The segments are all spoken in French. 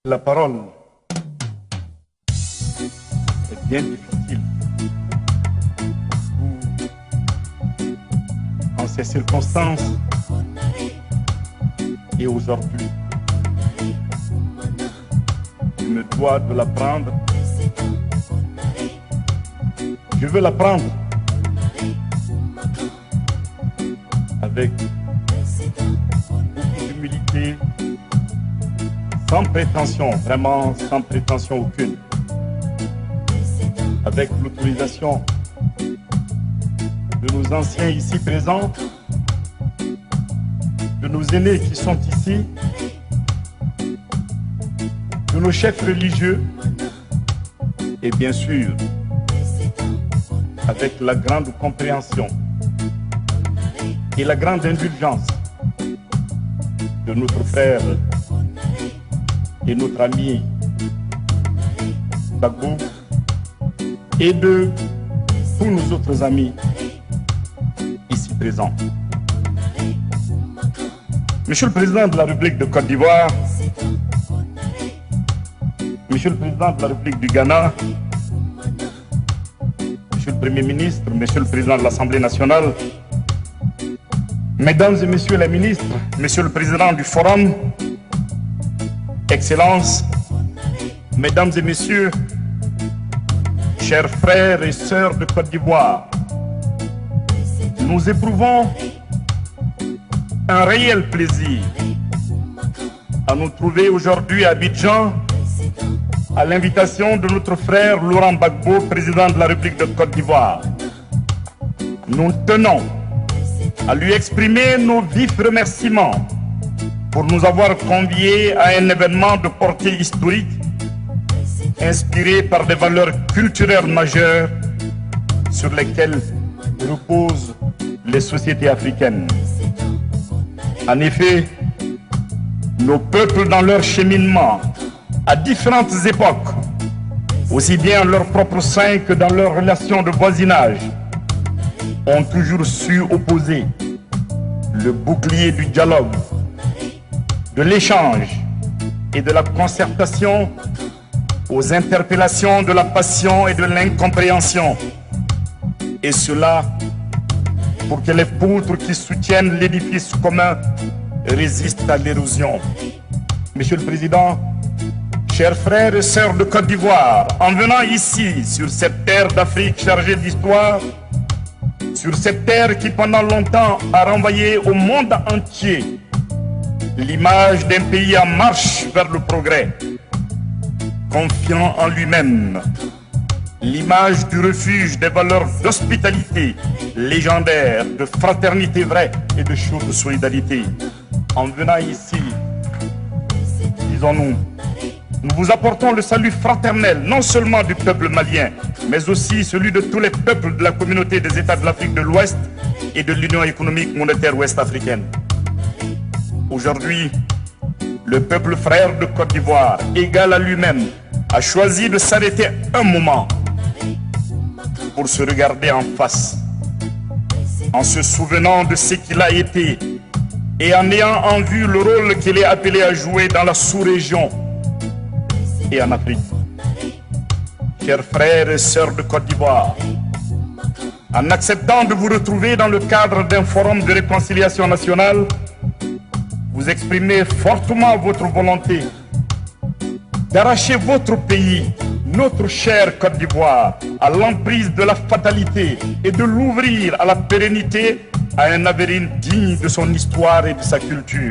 La parole est bien difficile en ces circonstances et aujourd'hui. Je me dois de la prendre. Je veux la prendre avec beaucoup d'humilité, sans prétention, vraiment sans prétention aucune, avec l'autorisation de nos anciens ici présents, de nos aînés qui sont ici, de nos chefs religieux et bien sûr avec la grande compréhension et la grande indulgence de notre frère et notre ami Gbagbo et de tous nos autres amis ici présents. Monsieur le Président de la République de Côte d'Ivoire, Monsieur le Président de la République du Ghana, Monsieur le Premier ministre, Monsieur le Président de l'Assemblée nationale, Mesdames et Messieurs les ministres, Monsieur le Président du Forum, Excellences, Mesdames et Messieurs, chers frères et sœurs de Côte d'Ivoire, nous éprouvons un réel plaisir à nous trouver aujourd'hui à Abidjan à l'invitation de notre frère Laurent Gbagbo, président de la République de Côte d'Ivoire. Nous tenons à lui exprimer nos vifs remerciements pour nous avoir conviés à un événement de portée historique inspiré par des valeurs culturelles majeures sur lesquelles reposent les sociétés africaines. En effet, nos peuples dans leur cheminement à différentes époques, aussi bien en leur propre sein que dans leurs relations de voisinage, ont toujours su opposer le bouclier du dialogue, de l'échange et de la concertation aux interpellations de la passion et de l'incompréhension. Et cela pour que les poutres qui soutiennent l'édifice commun résistent à l'érosion. Monsieur le Président, chers frères et sœurs de Côte d'Ivoire, en venant ici, sur cette terre d'Afrique chargée d'histoire, sur cette terre qui pendant longtemps a renvoyé au monde entier l'image d'un pays en marche vers le progrès, confiant en lui-même, l'image du refuge des valeurs d'hospitalité légendaire, de fraternité vraie et de chaude solidarité. En venant ici, disons-nous, nous vous apportons le salut fraternel, non seulement du peuple malien, mais aussi celui de tous les peuples de la communauté des États de l'Afrique de l'Ouest et de l'Union économique monétaire ouest-africaine. Aujourd'hui, le peuple frère de Côte d'Ivoire, égal à lui-même, a choisi de s'arrêter un moment pour se regarder en face, en se souvenant de ce qu'il a été et en ayant en vue le rôle qu'il est appelé à jouer dans la sous-région et en Afrique. Chers frères et sœurs de Côte d'Ivoire, en acceptant de vous retrouver dans le cadre d'un forum de réconciliation nationale, vous exprimez fortement votre volonté d'arracher votre pays, notre chère Côte d'Ivoire, à l'emprise de la fatalité et de l'ouvrir à la pérennité, à un avenir digne de son histoire et de sa culture.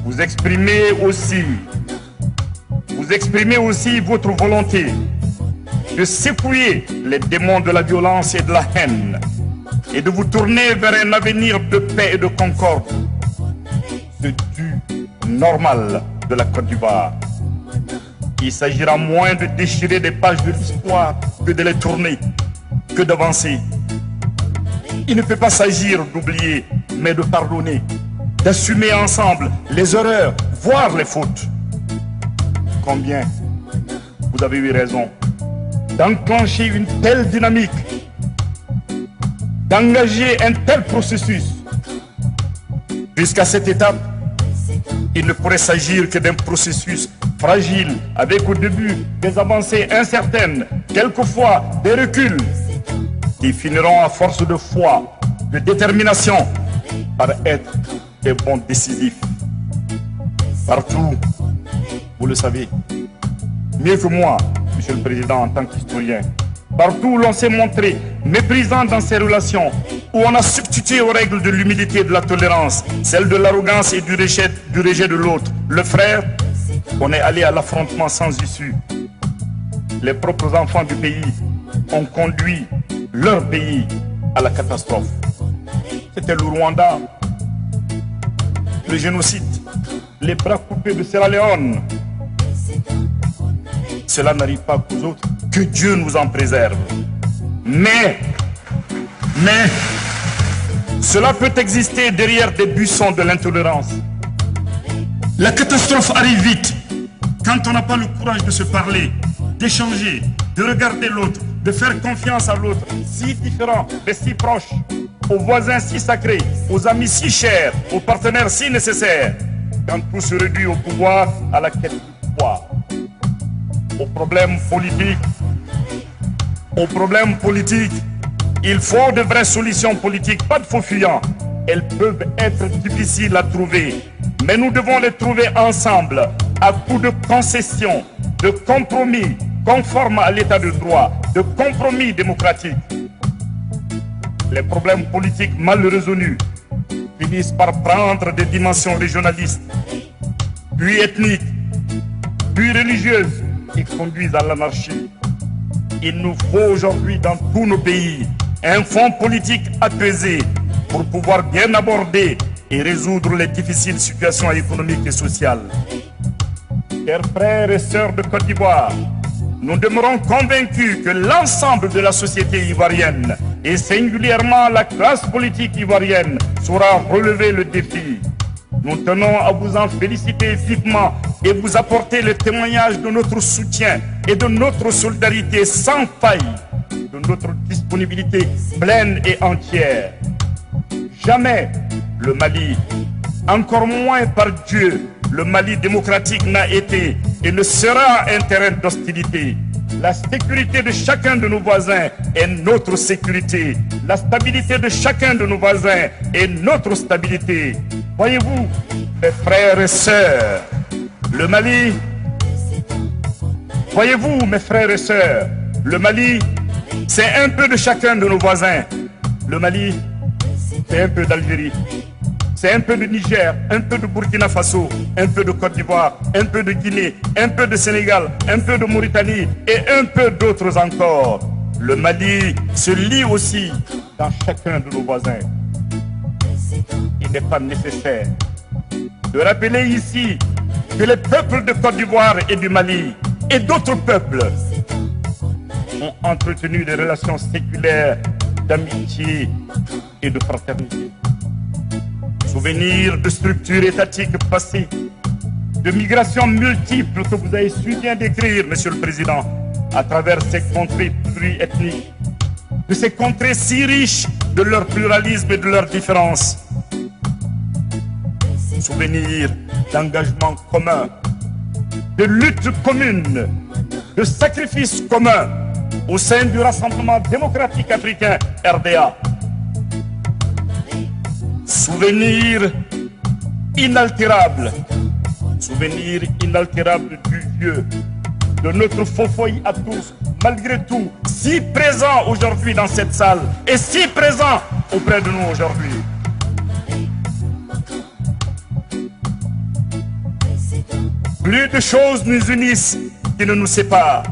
Vous exprimez aussi votre volonté de secouer les démons de la violence et de la haine et de vous tourner vers un avenir de paix et de concorde. C'est du normal de la Côte d'Ivoire. Il s'agira moins de déchirer des pages de l'histoire que de les tourner, que d'avancer. Il ne peut pas s'agir d'oublier, mais de pardonner, d'assumer ensemble les erreurs, voire les fautes. Combien vous avez eu raison d'enclencher une telle dynamique, d'engager un tel processus. Jusqu'à cette étape, Il ne pourrait s'agir que d'un processus fragile, avec au début des avancées incertaines, quelquefois des reculs, qui finiront à force de foi, de détermination, par être des bons décisifs. Partout, vous le savez, mieux que moi, Monsieur le Président, en tant qu'historien, partout où l'on s'est montré méprisant dans ses relations, où on a substitué aux règles de l'humilité et de la tolérance, celle de l'arrogance et du rejet de l'autre, le frère, on est allé à l'affrontement sans issue. Les propres enfants du pays ont conduit leur pays à la catastrophe. C'était le Rwanda, le génocide, les bras coupés de Sierra Leone. Cela n'arrive pas qu'aux autres, que Dieu nous en préserve. Mais, cela peut exister derrière des buissons de l'intolérance. La catastrophe arrive vite quand on n'a pas le courage de se parler, d'échanger, de regarder l'autre, de faire confiance à l'autre, si différent mais si proche, aux voisins si sacrés, aux amis si chers, aux partenaires si nécessaires, quand tout se réduit au pouvoir, à la quête du pouvoir, aux problèmes politiques, il faut de vraies solutions politiques, pas de faux fuyants. Elles peuvent être difficiles à trouver, mais nous devons les trouver ensemble, à coup de concessions, de compromis, conformes à l'état de droit, de compromis démocratiques. Les problèmes politiques mal résolus finissent par prendre des dimensions régionalistes, puis ethniques, puis religieuses, et conduisent à l'anarchie. Il nous faut aujourd'hui dans tous nos pays un fonds politique apaisé pour pouvoir bien aborder et résoudre les difficiles situations économiques et sociales. Chers frères et sœurs de Côte d'Ivoire, nous demeurons convaincus que l'ensemble de la société ivoirienne, et singulièrement la classe politique ivoirienne, saura relever le défi. Nous tenons à vous en féliciter vivement et vous apporter le témoignage de notre soutien et de notre solidarité sans faille, de notre disponibilité pleine et entière. Jamais le Mali, encore moins par Dieu, le Mali démocratique n'a été et ne sera un terrain d'hostilité. La sécurité de chacun de nos voisins est notre sécurité. La stabilité de chacun de nos voisins est notre stabilité. Voyez-vous, mes frères et sœurs, le Mali, voyez-vous, mes frères et sœurs, le Mali, c'est un peu de chacun de nos voisins. Le Mali, c'est un peu d'Algérie. C'est un peu de Niger, un peu de Burkina Faso, un peu de Côte d'Ivoire, un peu de Guinée, un peu de Sénégal, un peu de Mauritanie et un peu d'autres encore. Le Mali se lie aussi dans chacun de nos voisins. Il n'est pas nécessaire de rappeler ici que les peuples de Côte d'Ivoire et du Mali et d'autres peuples ont entretenu des relations séculaires d'amitié et de fraternité. Souvenirs de structures étatiques passées, de migrations multiples que vous avez su bien décrire, Monsieur le Président, à travers ces contrées pluriethniques, de ces contrées si riches de leur pluralisme et de leurs différences. Souvenirs d'engagements communs, de luttes communes, de sacrifices communs au sein du Rassemblement démocratique africain, RDA. Souvenir inaltérable du vieux, de notre faux-foy à tous, malgré tout, si présent aujourd'hui dans cette salle et si présent auprès de nous aujourd'hui. Plus de choses nous unissent qui ne nous séparent.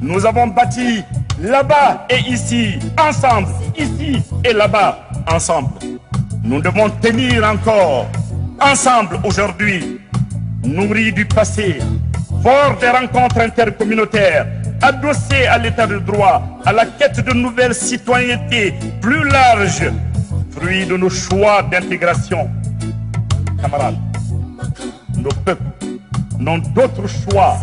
Nous avons bâti là-bas et ici, ensemble, ici et là-bas, ensemble. Nous devons tenir encore, ensemble aujourd'hui, nourris du passé, forts des rencontres intercommunautaires, adossés à l'état de droit, à la quête de nouvelles citoyennetés plus larges, fruit de nos choix d'intégration. Camarades, nos peuples n'ont d'autre choix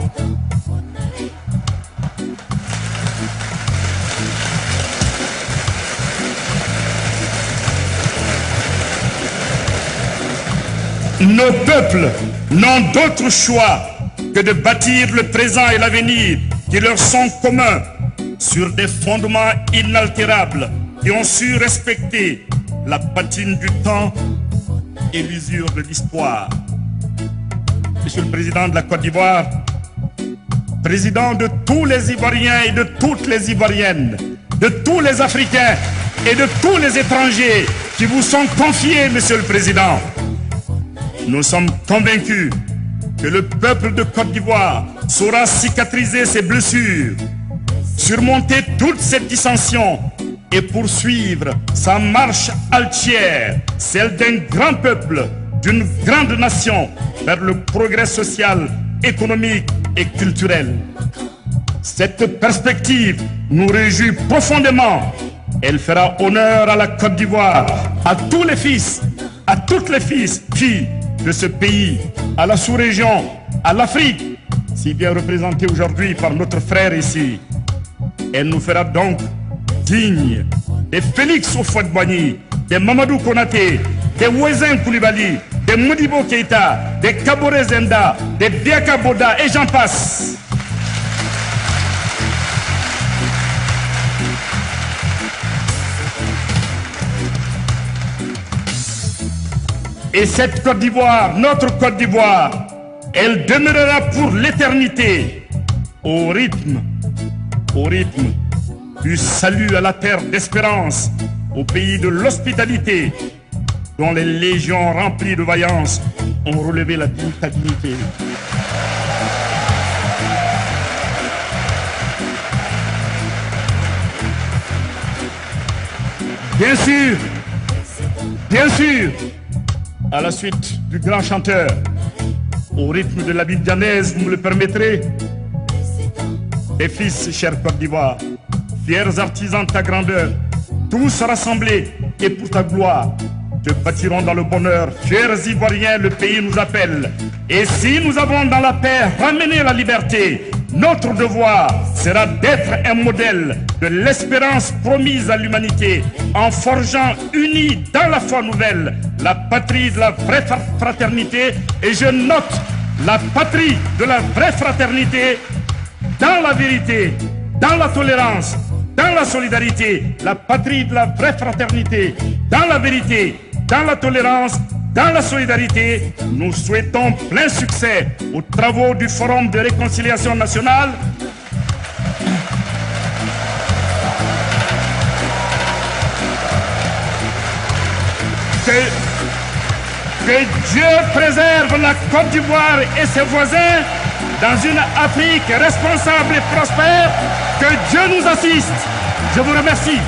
Nos peuples n'ont d'autre choix que de bâtir le présent et l'avenir qui leur sont communs sur des fondements inaltérables qui ont su respecter la patine du temps et l'usure de l'histoire. Monsieur le Président de la Côte d'Ivoire, Président de tous les Ivoiriens et de toutes les Ivoiriennes, de tous les Africains et de tous les étrangers qui vous sont confiés, Monsieur le Président, nous sommes convaincus que le peuple de Côte d'Ivoire saura cicatriser ses blessures, surmonter toutes ces dissensions et poursuivre sa marche altière, celle d'un grand peuple, d'une grande nation, vers le progrès social, économique et culturel. Cette perspective nous réjouit profondément. Elle fera honneur à la Côte d'Ivoire, à tous les fils, à toutes les filles de ce pays, à la sous-région, à l'Afrique, si bien représentée aujourd'hui par notre frère ici. Elle nous fera donc dignes des Félix Houphouët-Boigny, des Mamadou Konaté, des Ouezin Koulibaly, des Modibo Keïta, des Kaboré Zenda, des Diaka Boda et j'en passe. Et cette Côte d'Ivoire, notre Côte d'Ivoire, elle demeurera pour l'éternité au rythme du salut à la terre d'espérance, au pays de l'hospitalité, dont les légions remplies de vaillance ont relevé la dignité. Bien sûr, à la suite du grand chanteur, au rythme de la Bidjanaise, vous me le permettrez, les fils, chère Côte d'Ivoire, fiers artisans de ta grandeur, tous rassemblés et pour ta gloire, te bâtirons dans le bonheur. Chers Ivoiriens, le pays nous appelle. Et si nous avons dans la paix ramené la liberté, notre devoir sera d'être un modèle de l'espérance promise à l'humanité en forgeant unis dans la foi nouvelle la patrie de la vraie fraternité. Et je note la patrie de la vraie fraternité dans la vérité, dans la tolérance, dans la solidarité, la patrie de la vraie fraternité, dans la vérité, dans la tolérance, dans la solidarité. Nous souhaitons plein succès aux travaux du Forum de réconciliation nationale. Que Dieu préserve la Côte d'Ivoire et ses voisins dans une Afrique responsable et prospère. Que Dieu nous assiste. Je vous remercie.